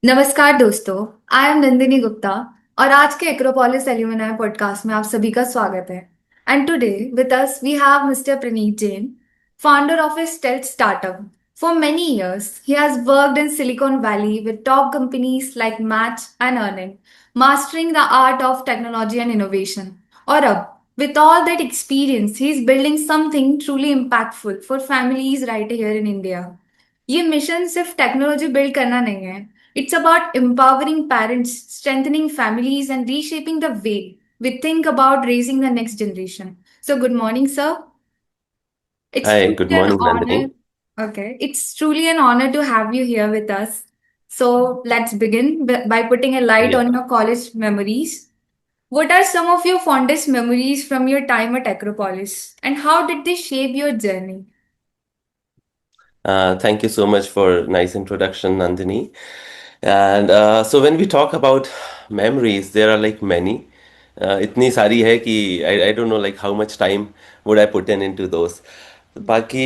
नमस्कार दोस्तों। I am Nandini Gupta और आज के एक्रोपोलिस एल्यूमिनाई पॉडकास्ट में आप सभी का स्वागत है। And today with us we have mister Praneet Jain, founder of a stealth startup. For many years, he has worked in Silicon Valley with top companies like Match and Earning, mastering the art of technology and innovation. और अब, with all that experience, he is building something truly impactful for families right here in India. ये mission सिर्फ technology build करना नहीं है. It's about empowering parents, strengthening families, and reshaping the way we think about raising the next generation. So, good morning, sir. It's Hi, truly good an morning, honor. Nandini. Okay, it's truly an honor to have you here with us. So, let's begin by putting a light Yeah. on your college memories. What are some of your fondest memories from your time at Acropolis, and how did they shape your journey? Thank you so much for nice introduction, Nandini. And so when we talk about memories, there are like many. इतनी सारी है कि I don't know like how much time would I put in into those. बाकी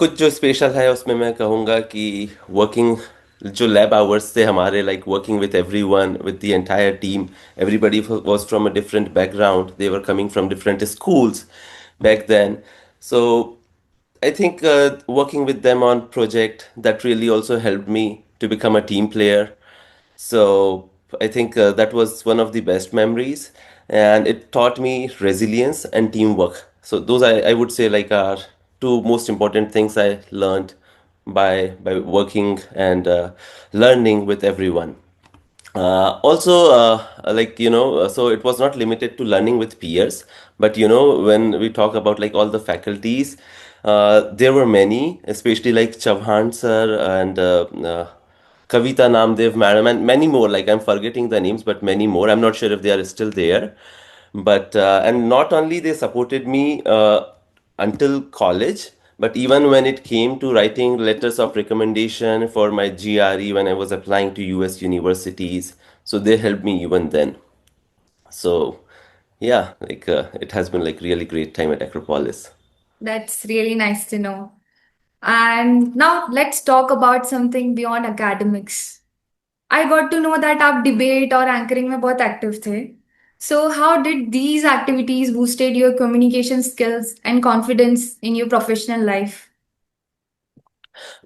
कुछ जो special है उसमें मैं कहूँगा कि वर्किंग जो लैब आवर्स थे हमारे like working with everyone with the entire team everybody was from a different background they were coming from different schools back then. So I think working with them on project that really also helped me to become a team player. So I think that was one of the best memories, and it taught me resilience and teamwork. So those I would say like are two most important things I learned by working and learning with everyone. Also, like so it was not limited to learning with peers, but when we talk about like all the faculties, there were many, especially like Chavhan sir and Kavita Namdev madam, and many more. Like I'm forgetting the names, but many more. I'm not sure if they are still there. But and not only they supported me until college, but even when it came to writing letters of recommendation for my GRE when I was applying to US universities, so they helped me even then. So yeah, like it has been like really great time at Acropolis. That's really nice to know. And now let's talk about something beyond academics. I got to know that आप debate और anchoring में बहुत active थे. So how did these activities boosted your communication skills and confidence in your professional life?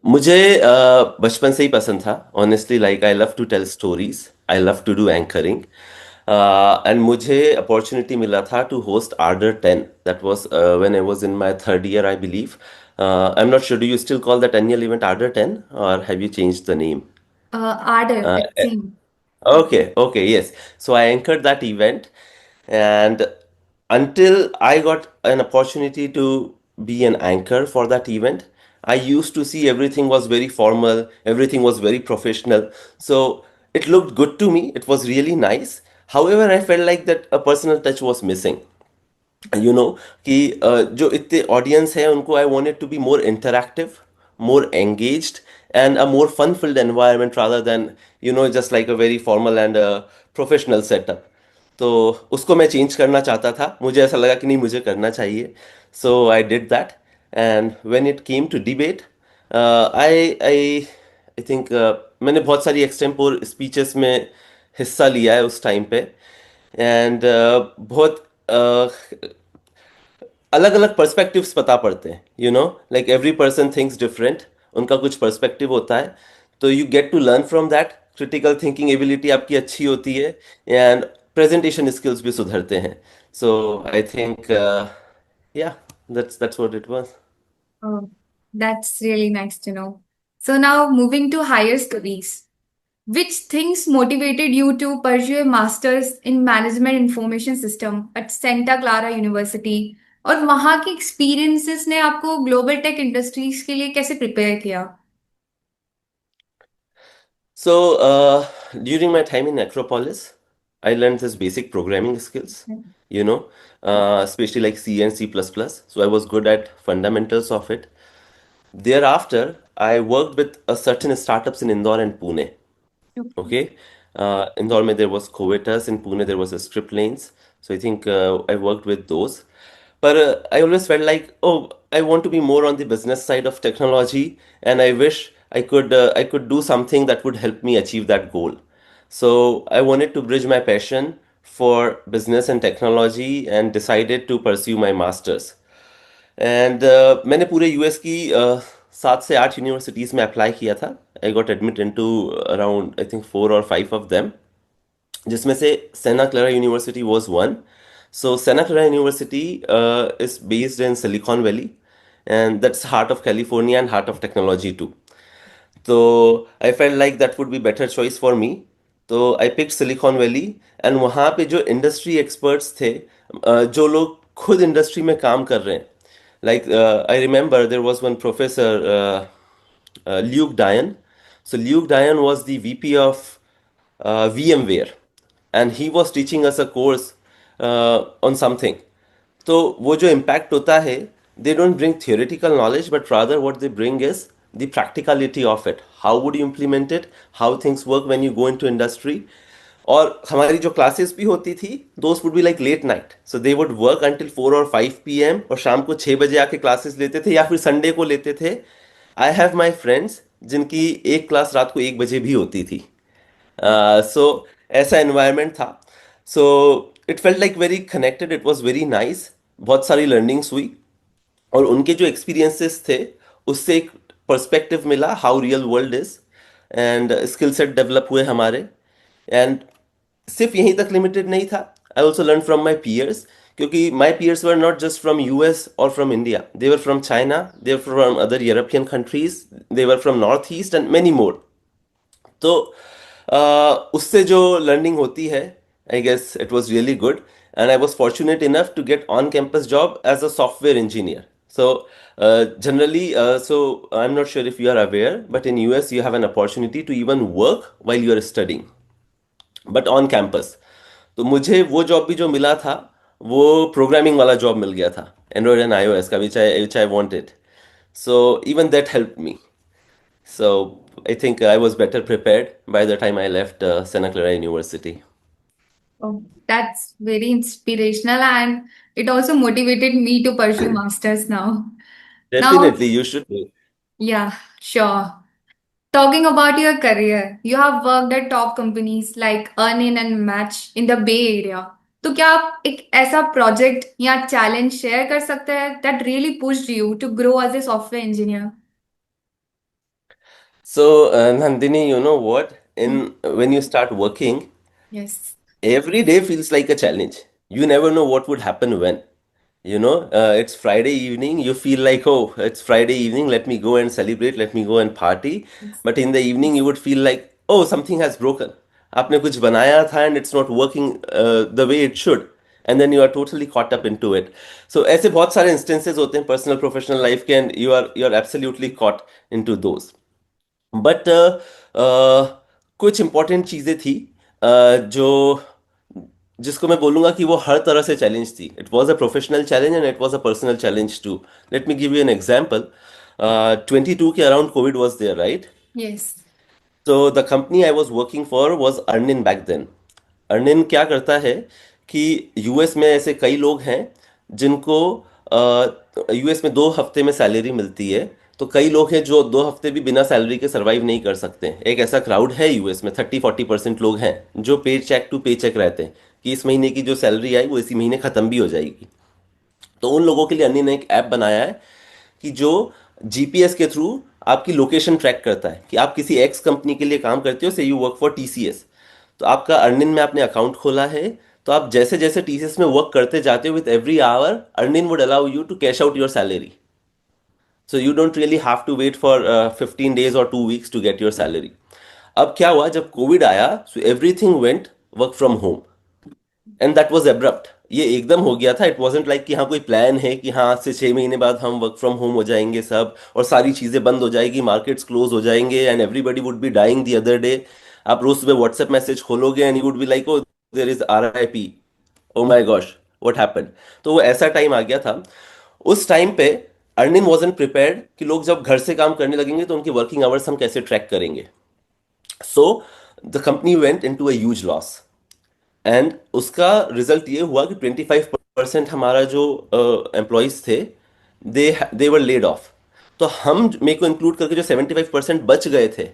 मुझे बचपन से ही पसंद था honestly like I love to tell stories I love to do anchoring and मुझे अपॉर्चुनिटी मिला था to host Ardor 10 that was when I was in my third year I believe I am not sure do you still call that annual event Ardor 10 और have you changed the name Ardor, it seemed. Okay, okay, yes. So I anchored that event, and until I got an opportunity to be an anchor for that event, I used to see everything was very formal, everything was very professional. So it looked good to me, it was really nice. However, I felt like that a personal touch was missing. कि जो इतने audience है उनको I wanted to be more interactive more engaged and a more fun filled environment rather than just like a very formal and professional setup तो उसको मैं change करना चाहता था मुझे ऐसा लगा कि नहीं मुझे करना चाहिए so I did that and when it came to debate I I I think मैंने बहुत सारी एक्सटेम्पोर स्पीचेस में हिस्सा लिया है उस टाइम पे एंड बहुत अलग अलग पर्सपेक्टिव्स पता पड़ते हैं like every person thinks different उनका कुछ पर्सपेक्टिव होता है तो you get to learn from that critical thinking ability आपकी अच्छी होती है एंड प्रेजेंटेशन स्किल्स भी सुधरते हैं सो आई थिंक या that's what it was Oh, that's really nice to know. So now moving to higher studies. Which things motivated you to pursue a master's in management information system at Santa Clara University? और वहाँ के experiences ने आपको global tech industries के लिए कैसे prepare किया? So, during my time in Acropolis, I learned this basic programming skills, you know, especially like C and C++. So I was good at fundamentals of it. Thereafter, I worked with a certain startups in Indore and Pune. Okay. Indore mein there was Covetus, in Pune there was a Script Lanes. So I think I worked with those. But I always felt like, oh, I want to be more on the business side of technology, and I wish I could do something that would help me achieve that goal. So I wanted to bridge my passion for business and technology and decided to pursue my masters. And मैंने पूरे US की 7 से 8 universities में apply किया था. I got admit into around I think 4 or 5 of them, जिसमें से Santa Clara university was one. So Santa Clara university is based in Silicon Valley, and that's heart of California and heart of technology too. तो I felt like that would be better choice for me. तो I pick Silicon Valley. And वहाँ पे जो industry experts थे, जो लोग खुद industry में काम कर रहे हैं, like I remember there was one professor, Luke Dyan. So Luke Dyan was the VP of VMware, and he was teaching us a course on something. तो वो जो impact होता है, they don't bring theoretical knowledge, but rather what they bring is the practicality of it. How would you implement it? How things work when you go into industry? और हमारी जो classes भी होती थी, those would be like late night. So they would work until 4 or 5 PM, और शाम को 6 बजे आके क्लासेस लेते थे या फिर संडे को लेते थे. आई हैव माई फ्रेंड्स जिनकी एक क्लास रात को 1 बजे भी होती थी. सो ऐसा एनवायरनमेंट था. So it felt like very connected, it was very nice. बहुत सारी लर्निंग्स हुई, और उनके जो एक्सपीरियंसेस थे उससे एक पर्सपेक्टिव मिला how real world is, and skill set develop हुए हमारे. एंड सिर्फ यहीं तक लिमिटेड नहीं था. I also learn from my peers, क्योंकि my peers were not just from US और from India. They were from China, they were from other European countries, they were from north east and many more. तो उससे जो learning होती है, I guess it was really good. And I was fortunate enough to get on campus job as a software engineer. So generally, so I'm not sure if you are aware, but in US you have an opportunity to even work while you are studying, but on campus. तो मुझे वो job भी जो मिला था, वो programming वाला job मिल गया था, एंड्रॉयड एंड iOS का, which I wanted. So even that helped me. So I think I was better prepared by the time I left Santa Clara University. Oh, that's very inspirational, and it also motivated me to pursue masters now. Now, Definitely, you should. yeah, sure. Talking about your career, you have worked at top companies like Earnin and Match in the Bay Area. तो क्या आप एक ऐसा project या challenge share कर सकते हैं that really pushed you to grow as a software engineer? So Nandini, you know what? Hmm. In when you start working, Yes. every day feels like a challenge. You never know what would happen when. It's Friday evening, you feel like, oh, it's Friday evening, let me go and celebrate, let me go and party. Yes. But in the evening, you would feel like, oh, something has broken. आपने कुछ बनाया था and it's not working the way it should. And then you are totally caught up into it. So ऐसे बहुत सारे instances होते हैं personal professional life के, and you are absolutely caught into those. But कुछ इंपॉर्टेंट चीज़ें थी जो जिसको मैं बोलूँगा कि वो हर तरह से चैलेंज थी. It was a professional challenge and it was a personal challenge too. Let me give you an example. 22 के around COVID was there, right? Yes. So the company I was working for was Earnin back then. Earnin क्या करता है कि US में ऐसे कई लोग हैं जिनको यूएस में 2 हफ्ते में सैलरी मिलती है. तो कई लोग हैं जो 2 हफ्ते भी बिना सैलरी के सरवाइव नहीं कर सकते. एक ऐसा क्राउड है यूएस में, 30-40% लोग हैं जो पे चेक टू पे चेक रहते हैं कि इस महीने की जो सैलरी आई वो इसी महीने ख़त्म भी हो जाएगी. तो उन लोगों के लिए अन्नी ने एक ऐप बनाया है कि जो जीपीएस के थ्रू आपकी लोकेशन ट्रैक करता है कि आप किसी एक्स कंपनी के लिए काम करते हो, से यू वर्क फॉर टीसीएस. तो आपका अर्निन में आपने अकाउंट खोला है, तो आप जैसे जैसे टीसीएस में वर्क करते जाते हो, with every hour earning would allow you to cash out your salary. So you don't really have to wait for 15 days or 2 weeks to get your salary. अब क्या हुआ जब कोविड आया, so everything went work from home, and that was abrupt. ये एकदम हो गया था. इट वाजंट लाइक कि हाँ कोई प्लान है कि हाँ आज से 6 महीने बाद हम वर्क फ्रॉम होम हो जाएंगे सब, और सारी चीज़ें बंद हो जाएगी, मार्केट्स क्लोज हो जाएंगे, and everybody would be dying the other day. आप रोज सुबह व्हाट्सएप मैसेज खोलोगे and you would be like, oh there is RIP, oh my gosh what happened. तो वो ऐसा टाइम आ गया था. उस टाइम पे अर्निंग वाजंट प्रिपेयर्ड कि लोग जब घर से काम करने लगेंगे तो उनकी वर्किंग आवर्स हम कैसे ट्रैक करेंगे. So the company went in to a huge loss. And उसका रिजल्ट ये हुआ कि 25% हमारा जो एम्प्लॉयज थे, दे वर लेड ऑफ. तो हम मेरे को इंक्लूड करके जो 75% बच गए थे,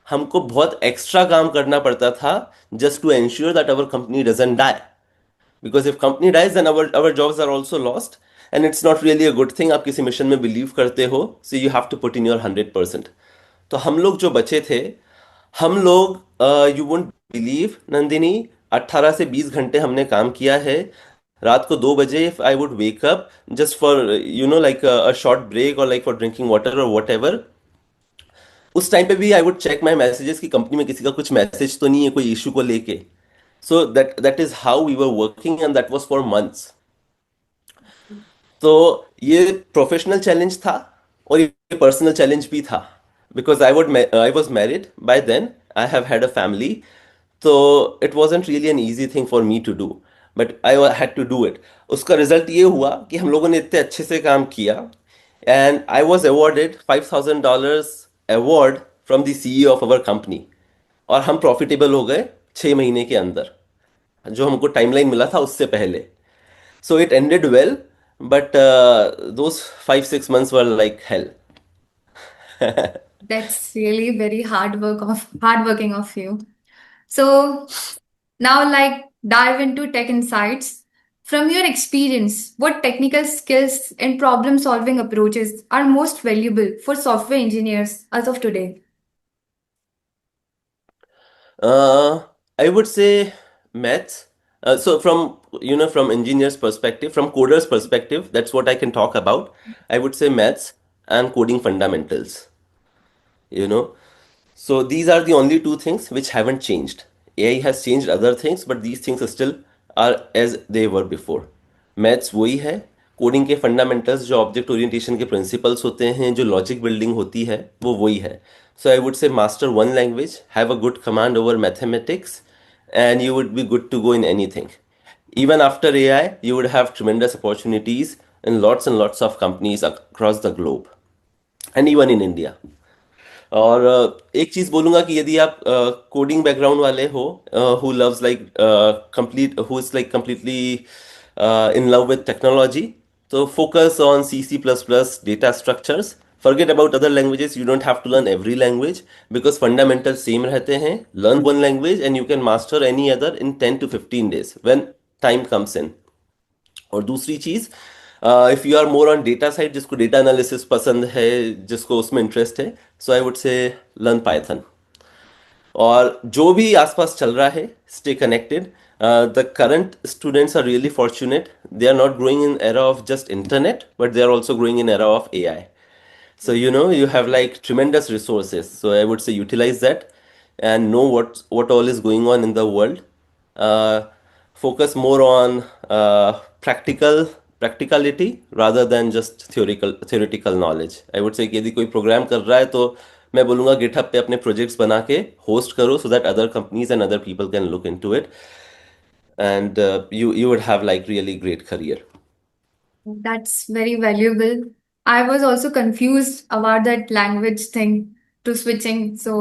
हमको बहुत एक्स्ट्रा काम करना पड़ता था just to ensure that our company doesn't die. Because if company dies, then our jobs are also lost. And it's not really a good thing. आप किसी मिशन में बिलीव करते हो, so you have to put in your 100%. तो हम लोग जो बचे थे, हम लोग यू वोंट बिलीव नंदिनी, 18 से 20 घंटे हमने काम किया है. रात को 2 बजे if I would wake up just for like a short break or like for drinking water or whatever, उस टाइम पे भी I would check my messages कि कंपनी में किसी का कुछ मैसेज तो नहीं है कोई इशू को लेके. So that is how we were working and that was for months. तो ये प्रोफेशनल चैलेंज था और ये पर्सनल चैलेंज भी था. Because I was married by then, I have had a family. तो it wasn't really an easy thing for me to do, but I had to do it. उसका result ये हुआ कि हम लोगों ने इतने अच्छे से काम किया and I was awarded $5,000 award from the CEO of our company. और हम प्रॉफिटेबल हो गए 6 महीने के अंदर, जो हमको टाइमलाइन मिला था उससे पहले. So it ended well, but those 5 6 months were like hell. That's really very hardworking of you. So now, like, dive into tech insights. From your experience, what technical skills and problem-solving approaches are most valuable for software engineers as of today? Uh, I would say maths. So from engineers' perspective, from coders' perspective, that's what I can talk about. I would say maths and coding fundamentals. You know, so these are the only two things which haven't changed. AI has changed other things, but these things still are as they were before. Maths वही है, coding के fundamentals जो object orientation के principles होते हैं, जो logic building होती है, वो वही है. So I would say master one language, have a good command over mathematics, and you would be good to go in anything. Even after AI, you would have tremendous opportunities in lots and lots of companies across the globe, and even in India. और एक चीज बोलूंगा कि यदि आप coding background वाले हो, who loves like complete who is like completely in love with technology, तो focus on C++, data structures. Forget about other languages. You don't have to learn every language because fundamental same रहते हैं. Learn one language and you can master any other in 10 to 15 days when time comes in. और दूसरी चीज, if you are more on data side, जिसको data analysis पसंद है, जिसको उसमें इंटरेस्ट है, so I would say learn Python. और जो भी आसपास चल रहा है, stay connected. The current students are really fortunate. They are not growing in era of just internet, but they are also growing in era of AI. So you have like tremendous resources. So I would say utilize that and know what all is going on in the world. Uh, Focus more on practicality rather than just theoretical knowledge. I would say कि यदि कोई programme कर रहा है तो मैं बोलूँगा GitHub पे अपने प्रोजेक्ट्स बना के होस्ट करो so that other companies and other people can look into it, and you would have like really great career. That's very valuable. I was also confused about that language thing to switching. So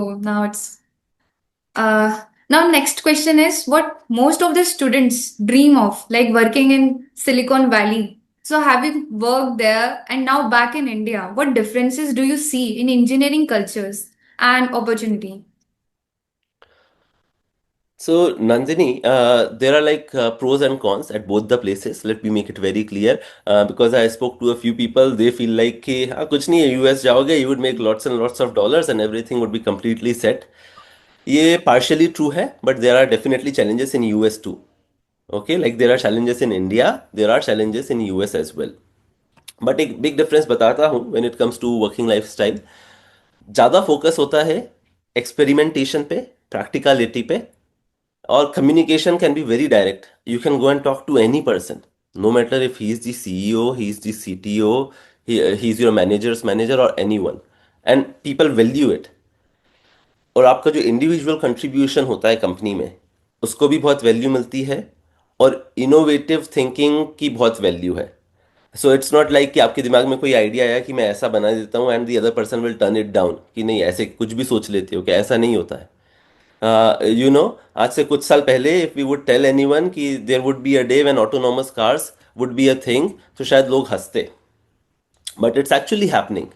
now next question is what most of the students dream of, like working in Silicon Valley. So having worked there and now back in India, what differences do you see in engineering cultures and opportunity? So, Nandini, there are like pros and cons at both the places. Let me make it very clear. Because I spoke to a few people, they feel like कि हाँ कुछ नहीं है, US जाओगे, you would make lots and lots of dollars and everything would be completely set. ये partially true है, but there are definitely challenges in US too. Okay, like there are challenges in India, there are challenges in US as well. But एक big difference बताता हूँ when it comes to working lifestyle. ज़्यादा focus होता है experimentation पे, practicality पे. Or communication can be very direct. You can go and talk to any person, no matter if he's the CEO, he's the CTO, he's your manager's manager, or anyone. And people value it. और आपका जो individual contribution होता है company में, उसको भी बहुत value मिलती है. और इनोवेटिव थिंकिंग की बहुत वैल्यू है. सो इट्स नॉट लाइक कि आपके दिमाग में कोई आइडिया आया कि मैं ऐसा बना देता हूँ and the other person will turn it down, कि नहीं ऐसे कुछ भी सोच लेते हो, कि ऐसा नहीं होता है. आज से कुछ साल पहले if we would tell anyone कि there would be a day when autonomous cars would be a thing, तो शायद लोग हंसते. But it's actually happening.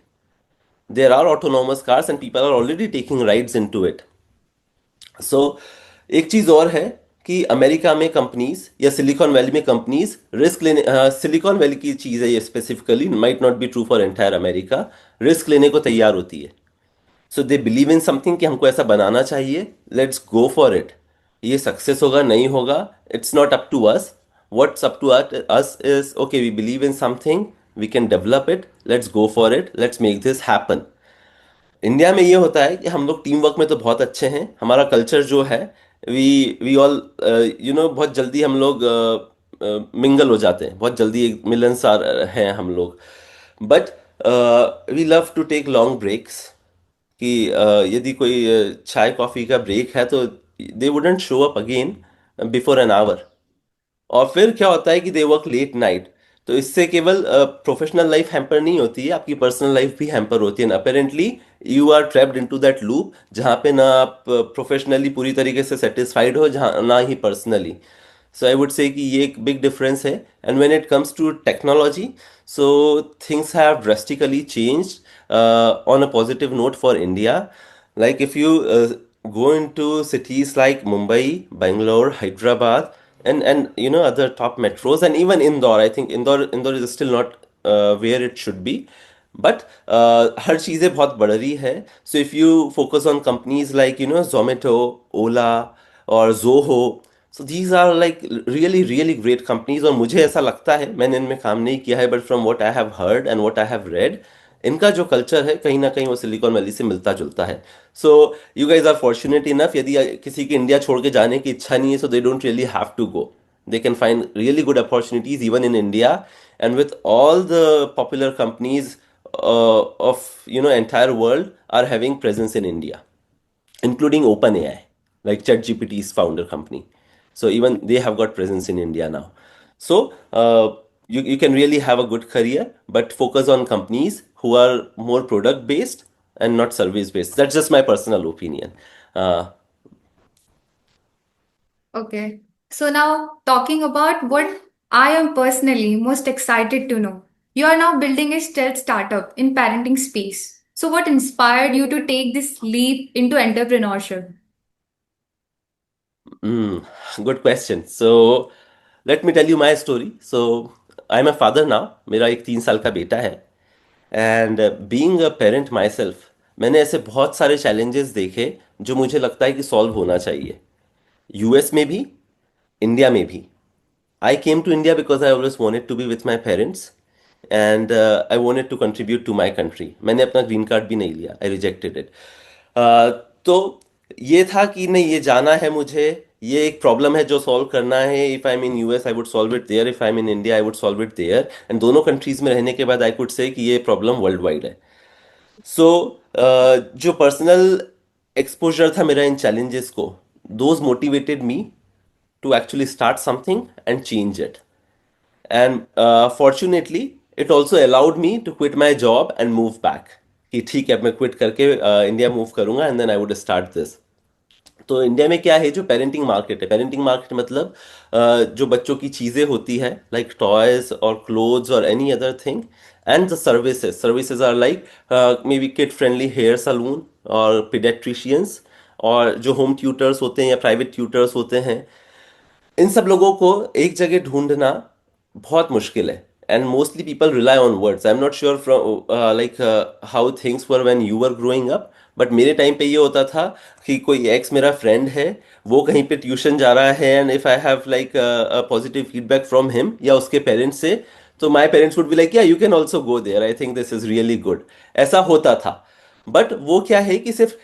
there are autonomous cars and people are already taking rides into it. सो एक चीज और है कि अमेरिका में कंपनीज या सिलिकॉन वैली में कंपनीज रिस्क लेने, सिलिकॉन वैली की चीज है ये specifically, might not be true for entire America, risk लेने को तैयार होती है. So they believe in something कि हमको ऐसा बनाना चाहिए, लेट्स गो फॉर इट. ये सक्सेस होगा नहीं होगा, it's not up to us. What's up to us is okay, we believe in something, we can develop it, let's go for it, let's make this happen. India में ये होता है कि हम लोग टीम वर्क में तो बहुत अच्छे हैं, हमारा कल्चर जो है, वी वी ऑल बहुत जल्दी हम लोग मिंगल हो जाते हैं, बहुत जल्दी एक मिलनसार हैं हम लोग. But we love to take long breaks. कि यदि कोई चाय कॉफ़ी का ब्रेक है तो they wouldn't show up again before an hour. और फिर क्या होता है कि दे वर्क लेट नाइट. तो इससे केवल प्रोफेशनल लाइफ हैम्पर नहीं होती है, आपकी पर्सनल लाइफ भी हैम्पर होती है. And apparently you are trapped into that loop जहाँ पे ना आप प्रोफेशनली पूरी तरीके से सेटिस्फाइड हो, जहाँ ना ही पर्सनली. सो आई वुड से कि ये एक बिग डिफरेंस है. And when it comes to technology, so things have drastically changed on a positive note for India. Like if you go into cities like Mumbai, Bangalore, Hyderabad, and other top metros, and even Indore. I think Indore is still not where it should be, but हर चीज़ें बहुत बढ़ रही है. So if you focus on companies like Zomato, Ola, or Zoho, so these are like really really great companies. और मुझे ऐसा लगता है, मैंने इनमें काम नहीं किया है, but from what I have heard and what I have read, इनका जो कल्चर है कहीं ना कहीं वो सिलिकॉन वैली से मिलता जुलता है. So you guys are fortunate enough, यदि किसी की इंडिया छोड़ के जाने की इच्छा नहीं है, so they don't really have to go. They can find really good opportunities even in India, and with all the popular companies of entire world are having presence in India, including OpenAI, like ChatGPT's founder company. So even they have got presence in India now. So you can really have a good career, but focus on companies who are more product based and not service based. That's just my personal opinion. Uh, Okay. So now talking about what I am personally most excited to know. You are now building a stealth startup in parenting space. So what inspired you to take this leap into entrepreneurship? mm, Good question. So let me tell you my story. So I'm a father now. मेरा एक 3 साल का बेटा है. And being a parent my self, मैंने ऐसे बहुत सारे चैलेंजेस देखे जो मुझे लगता है कि सॉल्व होना चाहिए. यूएस में भी, इंडिया में भी. I came to India because I always wanted to be with my parents, and I wanted to contribute to my country. मैंने अपना ग्रीन कार्ड भी नहीं लिया, आई रिजेक्टेड इट. तो ये था कि नहीं, ये जाना है मुझे, ये एक प्रॉब्लम है जो सॉल्व करना है. If I am in US I would solve it there, if I am in India I would solve it there. And दोनों कंट्रीज में रहने के बाद आई कुड से कि ये प्रॉब्लम वर्ल्ड वाइड है. सो जो पर्सनल एक्सपोजर था मेरा इन चैलेंजेस को, those motivated me to actually start something and change it. And fortunately it also allowed me to quit my job and move back. कि ठीक है, अब मैं क्विट करके इंडिया मूव करूंगा and then I would start this. तो India में क्या है, जो पेरेंटिंग मार्केट है, पेरेंटिंग मार्केट मतलब जो बच्चों की चीज़ें होती है लाइक टॉयज और क्लोथ्स और any other thing, and the services. Services are like may be kid friendly hair salon और पीडियाट्रिशियंस, और जो होम ट्यूटर्स होते हैं या प्राइवेट ट्यूटर्स होते हैं. इन सब लोगों को एक जगह ढूंढना बहुत मुश्किल है. And mostly people rely on words. I am not sure from like how things were when you were growing up, but मेरे टाइम पे ये होता था कि कोई एक्स मेरा फ्रेंड है, वो कहीं पे ट्यूशन जा रहा है, and if I have like a positive feedback from him या उसके पेरेंट्स से, तो my parents would be like, yeah you can also go there, I think this is really good. ऐसा होता था. बट वो क्या है कि सिर्फ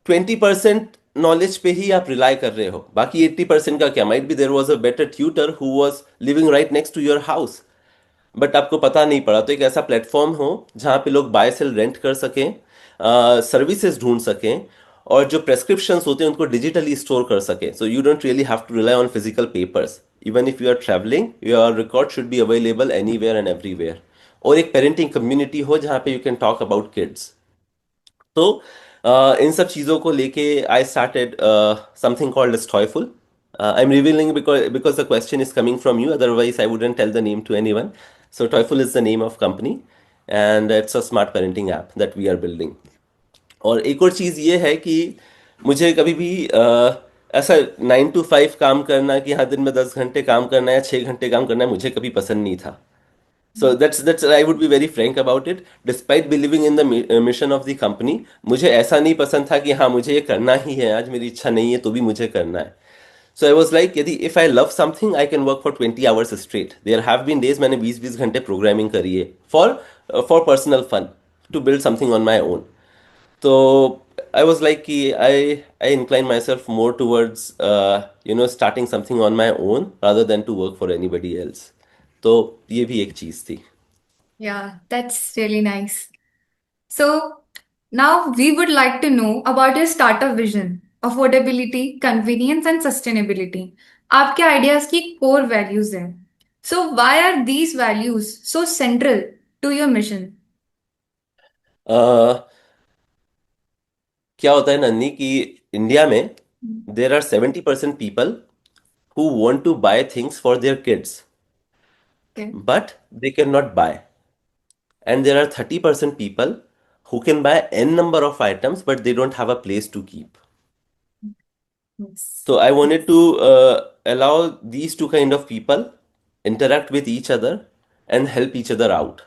20% नॉलेज पे ही आप रिलाई कर रहे हो, बाकी 80% का क्या, might be there was a better tutor who was living right next to your house, but आपको पता नहीं पड़ा. तो एक ऐसा प्लेटफॉर्म हो जहाँ पे लोग बाय सेल रेंट कर सकें, सर्विसेज ढूंढ सकें, और जो प्रेस्क्रिप्शंस होते हैं उनको डिजिटली स्टोर कर सकें. So you don't really have to rely on physical papers. Even if you are travelling, your record should be available anywhere and everywhere. और एक पेरेंटिंग कम्युनिटी हो जहाँ पे you can talk about kids. तो इन सब चीज़ों को लेके I started something called Stoyful. I am revealing because the question is coming from you, otherwise I wouldn't tell the name to anyone. So Toyful is the name of company, and it's a smart parenting app that we are building. और एक और चीज़ ये है कि मुझे कभी भी ऐसा 9 to 5 काम करना कि हाँ दिन में 10 घंटे काम करना है या 6 घंटे काम करना है, मुझे कभी पसंद नहीं था। So that's I would be very frank about it. Despite believing in the mission of the company, मुझे ऐसा नहीं पसंद था कि हाँ मुझे ये करना ही है, आज मेरी इच्छा नहीं है तो भी मुझे करना है। So I was like यदि if I love something I can work for 20 hours straight. There have been days मैंने 20-20 घंटे प्रोग्रामिंग करी है for personal fun to build something on my own. तो I was like कि I incline myself more towards starting something on my own rather than to work for anybody else. तो ये भी एक चीज़ थी। Yeah, that's really nice. So now we would like to know about your startup vision, affordability, convenience, and sustainability. आपके ideas की core values हैं. So why are these values so central to your mission? Uh, क्या होता है नन्ही कि India में there are 70% people who want to buy things for their kids Okay. but they cannot buy, and there are 30% people who can buy n number of items but they don't have a place to keep. Yes. So I wanted to allow these two kind of people interact with each other and help each other out.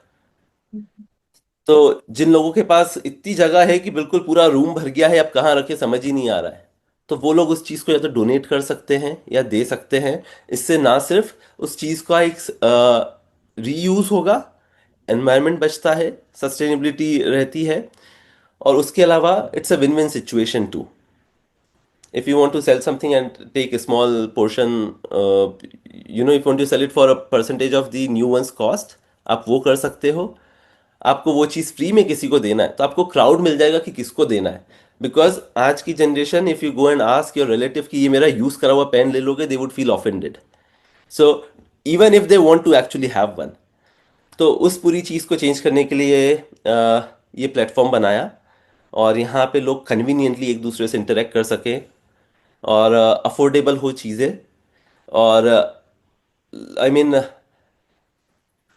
तो जिन लोगों के पास इतनी जगह है कि बिल्कुल पूरा room भर गया है, अब कहाँ रखे समझ ही नहीं आ रहा है, तो वो लोग उस चीज़ को या तो डोनेट कर सकते हैं या दे सकते हैं। इससे ना सिर्फ उस चीज़ का एक रीयूज होगा, एनवायरनमेंट बचता है, सस्टेनेबिलिटी रहती है, और उसके अलावा it's a win win situation too. if you want to sell something and take a small portion, if you want to sell it for a percentage of the new one's cost, आप वो कर सकते हो। आपको वो चीज़ free में किसी को देना है तो आपको क्राउड मिल जाएगा कि किसको देना है। बिकॉज आज की generation, if you go and ask your relative कि ये मेरा यूज करा हुआ पेन ले लोगे, they would feel offended. So even if they want to actually have one, तो उस पूरी चीज़ को चेंज करने के लिए ये प्लेटफॉर्म बनाया, और यहाँ पे लोग कन्वीनियंटली एक दूसरे से इंटरेक्ट कर सकें, और अफोर्डेबल हो चीज़ें, और आई मीन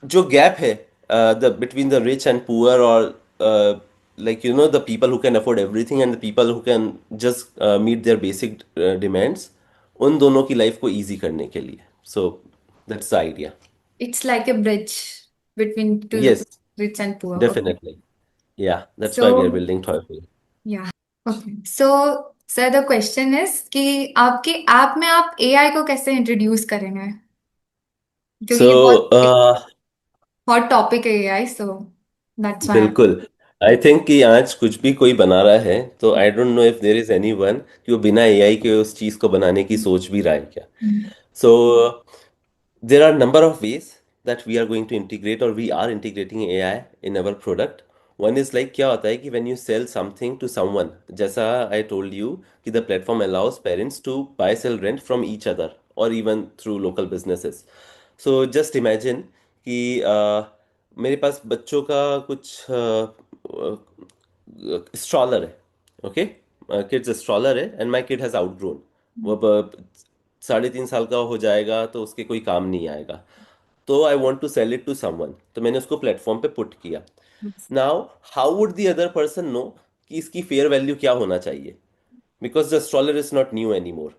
जो गैप है the between the rich and poor, और the people who can afford everything and the people who can just meet their basic demands, उन दोनों की लाइफ को इजी करने के लिए। So that's the idea. It's like a bridge between two yes, rich and poor. Okay. Definitely, yeah that's why we are So building Toyful. yeah. Okay. So sir, the question is कि आपके app में आप AI को कैसे introduce करेंगे? क्योंकि सो ये बहुत हॉट टॉपिक है एआई, सो दैट्स व्हाई। बिल्कुल, आई थिंक कि आज कुछ भी कोई बना रहा है तो I don't know if there is anyone कि वो बिना एआई के उस चीज को बनाने की सोच भी रहा है क्या। सो there are number of ways that we are going to integrate, or we are integrating AI in our product. One is like क्या होता है कि when you sell something to someone, जैसा I told you कि the platform allows parents to buy sell rent from each other or even through local businesses. So just imagine कि मेरे पास बच्चों का कुछ स्ट्रॉलर है, ओके, किड्स स्ट्रॉलर है, and my kid has outgrown, वो 3.5 साल का हो जाएगा तो उसके कोई काम नहीं आएगा, तो I want to sell it to someone, तो मैंने उसको प्लेटफॉर्म पे पुट किया। Now how would the other person know कि इसकी फेयर वैल्यू क्या होना चाहिए, because the stroller is not new anymore.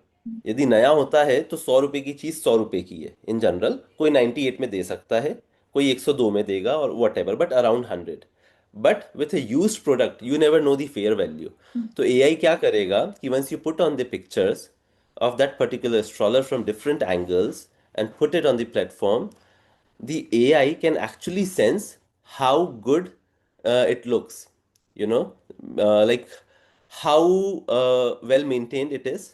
यदि नया होता है तो 100 रुपए की चीज़ 100 रुपए की है इन जनरल, कोई 98 में दे सकता है, कोई 102 में देगा, और whatever, but around 100। But with a use product you never know the fair value. तो एआई क्या करेगा कि once you put on the pictures of that particular stroller from different angles and put it on the platform, the AI can actually sense how good it looks, like how well maintained it is,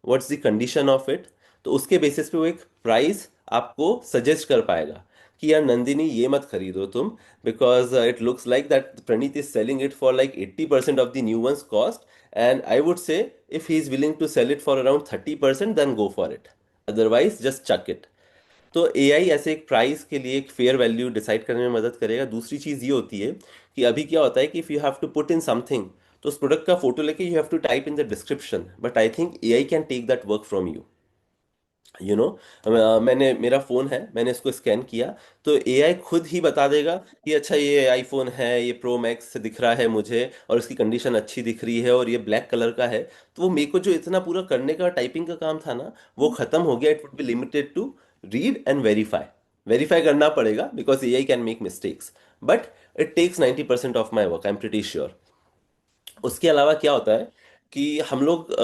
what's the condition of it। तो उसके basis पे वो एक price आपको suggest कर पाएगा कि यार नंदिनी ये मत खरीदो तुम, because it looks like that Praneet is selling it for like 80% of the new one's cost, and I would say if he is willing to sell it for around 30% then go for it, otherwise just chuck it. तो AI ऐसे एक price के लिए एक fair value decide करने में मदद करेगा। दूसरी चीज़ ये होती है कि अभी क्या होता है कि if you have to put in something, तो उस प्रोडक्ट का फोटो लेके you have to type in the description, but I think AI can take that work from you. You know मैंने मेरा फोन है, मैंने इसको स्कैन किया, तो एआई खुद ही बता देगा कि अच्छा ये आईफोन है, ये प्रो मैक्स दिख रहा है मुझे, और इसकी कंडीशन अच्छी दिख रही है, और ये ब्लैक कलर का है। तो वो मेरे को जो इतना पूरा करने का टाइपिंग का काम था ना, वो खत्म हो गया। It would be limited to read and verify. Verify करना पड़ेगा because AI can make mistakes, but it takes 90% of my work, I am pretty sure. उसके अलावा क्या होता है कि हम लोग,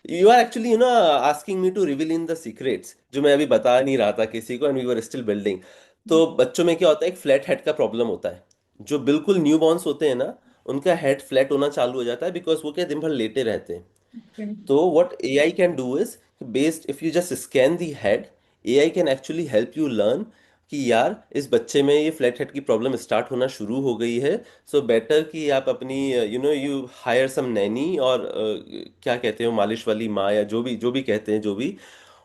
you are actually asking me to reveal in the secrets जो मैं अभी बता नहीं रहा था किसी को, and we were still building. तो बच्चों में क्या होता है, एक फ्लैट हेड का प्रॉब्लम होता है। जो बिल्कुल न्यू बॉर्न्स होते हैं ना, उनका हेड फ्लैट होना चालू हो जाता है बिकॉज वो क्या दिन भर लेटे रहते हैं। Okay. तो what AI can do is, based if you just scan the head, AI can actually help you learn कि यार इस बच्चे में ये फ्लैट हेड की प्रॉब्लम स्टार्ट होना शुरू हो गई है। सो बेटर कि आप अपनी यू हायर सम नैनी, और क्या कहते हो, मालिश वाली माँ, या जो भी कहते हैं, जो भी,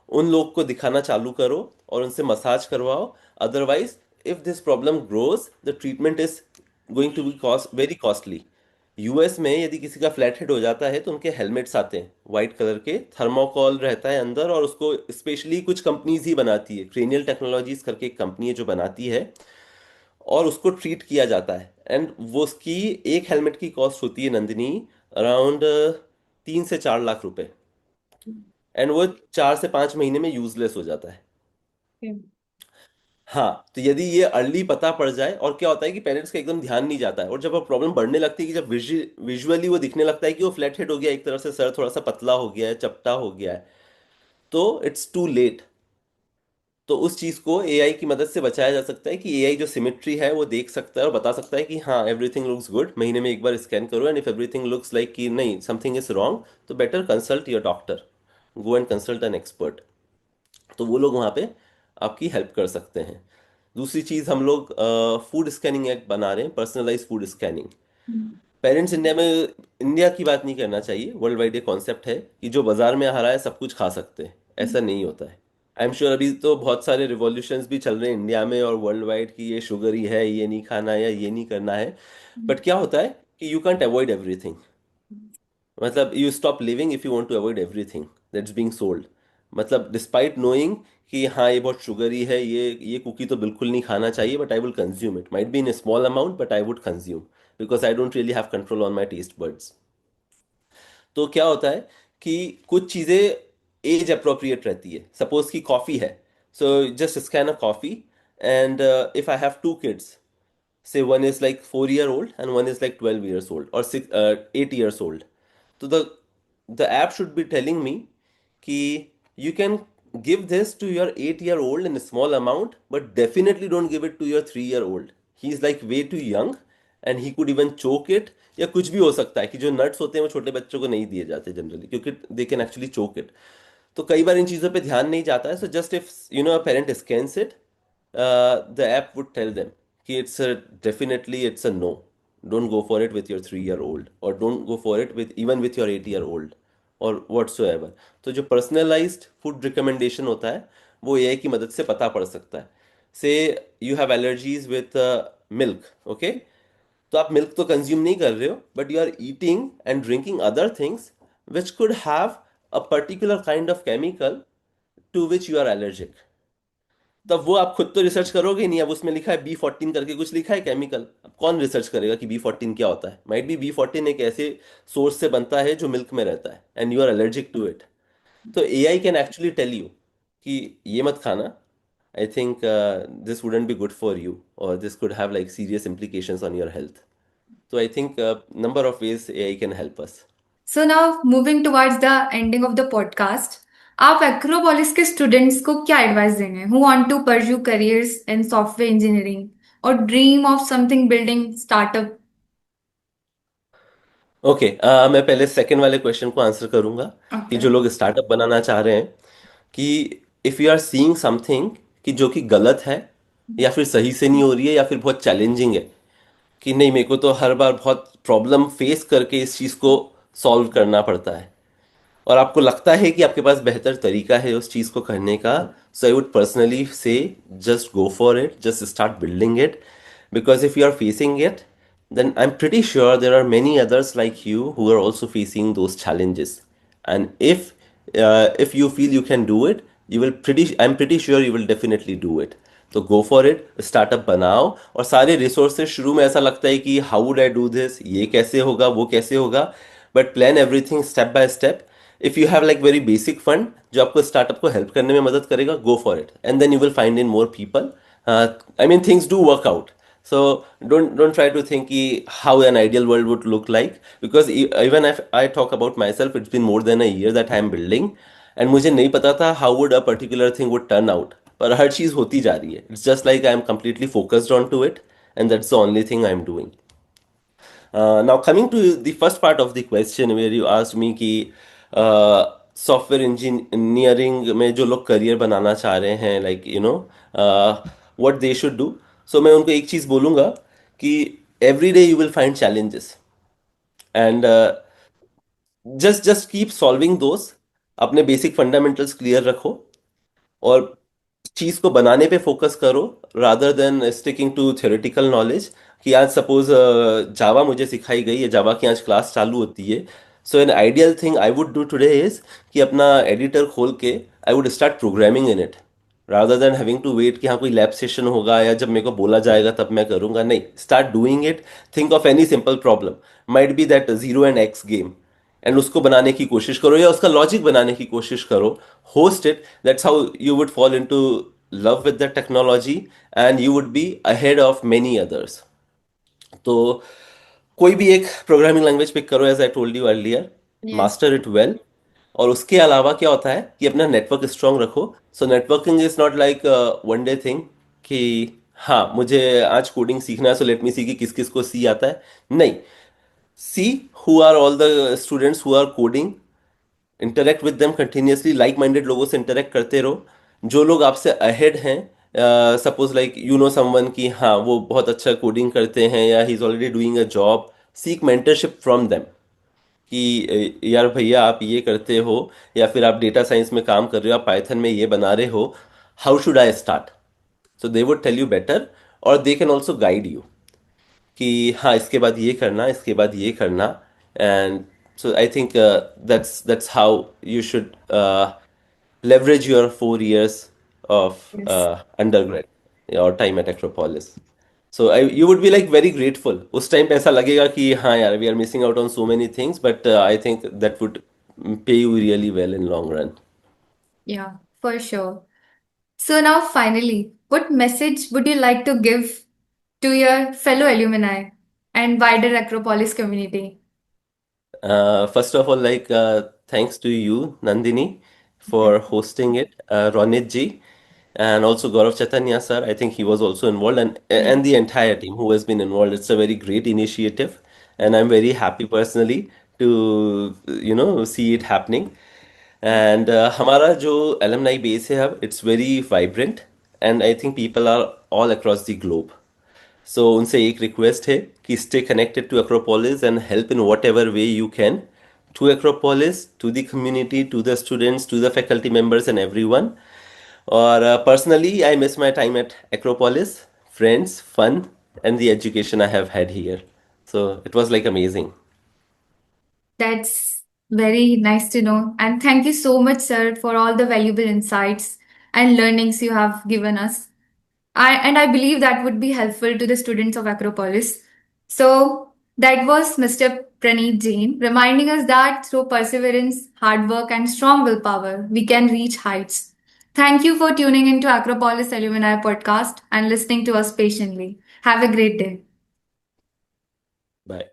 उन लोग को दिखाना चालू करो और उनसे मसाज करवाओ। Otherwise if this problem grows, the treatment is going to be cost very costly. US में यदि किसी का फ्लैट हेड हो जाता है तो उनके हेलमेट्स आते हैं वाइट कलर के, थर्मोकॉल रहता है अंदर, और उसको स्पेशली कुछ कंपनीज ही बनाती है, क्रेनियल टेक्नोलॉजीज करके एक कंपनी है जो बनाती है, और उसको ट्रीट किया जाता है। एंड वो उसकी एक हेलमेट की कॉस्ट होती है नंदिनी, अराउंड 3 से 4 लाख रुपए। एंड वो 4 से 5 महीने में यूजलेस हो जाता है। Okay. हाँ, तो यदि ये अर्ली पता पड़ जाए, और क्या होता है कि पेरेंट्स का एकदम ध्यान नहीं जाता है, और जब वो प्रॉब्लम बढ़ने लगती है, कि जब विजुअली वो दिखने लगता है कि वो फ्लैट हेड हो गया, एक तरफ से सर थोड़ा सा पतला हो गया है, चपटा हो गया है, तो इट्स टू लेट। तो उस चीज को एआई की मदद से बचाया जा सकता है कि एआई जो सिमेट्री है वो देख सकता है और बता सकता है कि हाँ एवरीथिंग लुक्स गुड, महीने में एक बार स्कैन करो, and if everything looks like कि नहीं, समथिंग इज रॉन्ग, तो better consult your doctor, go and consult an expert. तो वो लोग वहाँ पे आपकी हेल्प कर सकते हैं। दूसरी चीज़, हम लोग फूड स्कैनिंग ऐप बना रहे हैं, personalize food scanning. Parents India में, इंडिया की बात नहीं करना चाहिए, वर्ल्ड वाइड ये कॉन्सेप्ट है कि जो बाजार में आ रहा है सब कुछ खा सकते हैं। ऐसा नहीं होता है। आई एम श्योर अभी तो बहुत सारे रिवॉल्यूशंस भी चल रहे हैं इंडिया में और वर्ल्ड वाइड कि ये शुगर ही है, ये नहीं खाना है, या ये नहीं करना है। बट क्या होता है कि यू कैंट अवॉइड एवरीथिंग। मतलब you stop living if you want to avoid everything that's being sold. मतलब डिस्पाइट नोइंग कि हाँ ये बहुत शुगरी है, ये कुकी तो बिल्कुल नहीं खाना चाहिए, but I will consume it, might be in small amount, but I would consume because I don't really have control on my taste buds. तो क्या होता है कि कुछ चीज़ें एज अप्रोप्रिएट रहती है। सपोज कि कॉफ़ी है, so just scan a coffee, and if I have 2 kids, say one is like 4 year old and one is like 12 years old, or 8 years old. So the app should be telling me कि you can give this to your 8 year old in a small amount, but definitely don't give it to your 3 year old. He is like way too young and he could even choke it, या कुछ भी हो सकता है कि जो nuts होते हैं वो छोटे बच्चों को नहीं दिए जाते जनरली, क्योंकि they can actually choke it. तो कई बार इन चीज़ों पे ध्यान नहीं जाता है। So just if a parent scans it, the app would tell them कि it's a definitely it's a no, don't go for it with your 3 year old, or don't go for it with even with your 8 year old, or whatsoever। तो जो personalised food recommendation होता है वो AI की मदद से पता पड़ सकता है। Say you have allergies with milk, okay, तो आप मिल्क तो कंज्यूम नहीं कर रहे हो, but you are eating and drinking other things which could have a particular kind of chemical to which you are allergic. तब वो आप खुद तो रिसर्च करोगे नहीं। अब उसमें लिखा है B14 करके कुछ लिखा है केमिकल, अब कौन रिसर्च करेगा कि B14 क्या होता है। माइट बी B14 एक ऐसे सोर्स से बनता है जो मिल्क में रहता है, and you are allergic to it. तो AI can actually tell you कि ये मत खाना, I think this wouldn't be good for you, और this could have like serious implications on your health. तो I think number of ways AI can help us. So now moving towards the ending of the podcast, आप Acropolis के students को क्या advice देंगे who want to pursue careers in software engineering और dream of something building startup? Okay, मैं पहले second वाले question को आंसर करूंगा कि ओके। जो लोग स्टार्टअप बनाना चाह रहे हैं, कि if you are seeing something कि जो कि गलत है, या फिर सही से नहीं हो रही है, या फिर बहुत चैलेंजिंग है, कि नहीं मेरे को तो हर बार बहुत प्रॉब्लम फेस करके इस चीज़ को सॉल्व करना पड़ता है, और आपको लगता है कि आपके पास बेहतर तरीका है उस चीज़ को करने का, so I would personally say just go for it, just start building it. Because if you are facing it, then I'm pretty sure there are many others like you who are also facing those challenges. And if you feel you can do it, I'm pretty sure you will definitely do it. तो गो for it, startup बनाओ, और सारे resources शुरू में ऐसा लगता है कि how would I do this, ये कैसे होगा, वो कैसे होगा, but plan everything step by step. If you have like very basic fund जो आपको स्टार्टअप को हेल्प करने में मदद करेगा, go for it and then you will find in more people. I mean things do work out. So don't try to think how an ideal world would look like, because even if I talk about myself, it's been more than a year that I am building, and मुझे नहीं पता था how would a particular thing would turn out. पर हर चीज़ होती जा रही है. It's just like I am completely focused onto it, and that's the only thing I'm doing. Now coming to the first part of the question where you asked me कि software engineering में जो लोग career बनाना चाह रहे हैं, like what they should do. So मैं उनको एक चीज़ बोलूँगा कि every day you will find challenges, and just keep solving those. अपने बेसिक फंडामेंटल्स क्लियर रखो, और चीज को बनाने पे फोकस करो, rather than sticking to theoretical knowledge. कि आज सपोज जावा मुझे सिखाई गई है, जावा की आज क्लास चालू होती है. So an ideal thing I would do today is कि अपना एडिटर खोल के I would start programming in it, rather than having to wait कि हाँ कोई लैब सेशन होगा या जब मेरे को बोला जाएगा तब मैं करूंगा. नहीं, start doing it. Think of any simple problem, might be that zero and x game, and उसको बनाने की कोशिश करो या उसका लॉजिक बनाने की कोशिश करो. Host it. That's how you would fall into love with the technology, and you would be ahead of many others. तो कोई भी एक प्रोग्रामिंग लैंग्वेज पिक करो, as I told you earlier, Yes. Master it well. और उसके अलावा क्या होता है कि अपना नेटवर्क स्ट्रांग रखो. So networking is not like one day thing कि हाँ मुझे आज कोडिंग सीखना है, सो लेट मी सी कि किस किस को सी आता है. नहीं, see who are all the students who are coding, interact with them continuously, like minded लोगों से इंटरेक्ट करते रहो. जो लोग आपसे अहेड हैं, suppose like you know someone कि हाँ वो बहुत अच्छा कोडिंग करते हैं या he is already doing a job, seek mentorship from them. कि यार भैया आप ये करते हो, या फिर आप डेटा साइंस में काम कर रहे हो, आप पाइथन में ये बना रहे हो, how should I start. So they would tell you better, और they can also guide you कि हाँ इसके बाद ये करना, इसके बाद ये करना. And so I think that's how you should leverage your 4 years of Yes. undergrad or time at Acropolis. So you would be like very grateful. उस टाइम पे ऐसा लगेगा कि हाँ यार we are missing out on so many things, but I think that would pay you really well in long run. Yeah, for sure. So now finally, what message would you like to give to your fellow alumni and wider Acropolis community? First of all, like thanks to you, Nandini, for hosting it, Ronit ji, and also Gaurav Chaitanya sir. I think he was also involved, and the entire team who has been involved. It's a very great initiative, and I'm very happy personally to see it happening. And हमारा जो alumni base है अब, it's very vibrant, and I think people are all across the globe. सो उनसे एक request है कि stay connected to Acropolis and help in whatever way you can to Acropolis, to the community, to the students, to the faculty members and everyone. और personally I miss my time at Acropolis, friends, fun, and the education I have had here. So it was like amazing. That's very nice to know. And thank you so much, sir, for all the valuable insights and learnings you have given us. And I believe that would be helpful to the students of Acropolis. So that was Mr. Praneet Jain reminding us that through perseverance, hard work, and strong willpower, we can reach heights. Thank you for tuning into Acropolis Alumni podcast and listening to us patiently. Have a great day. Bye.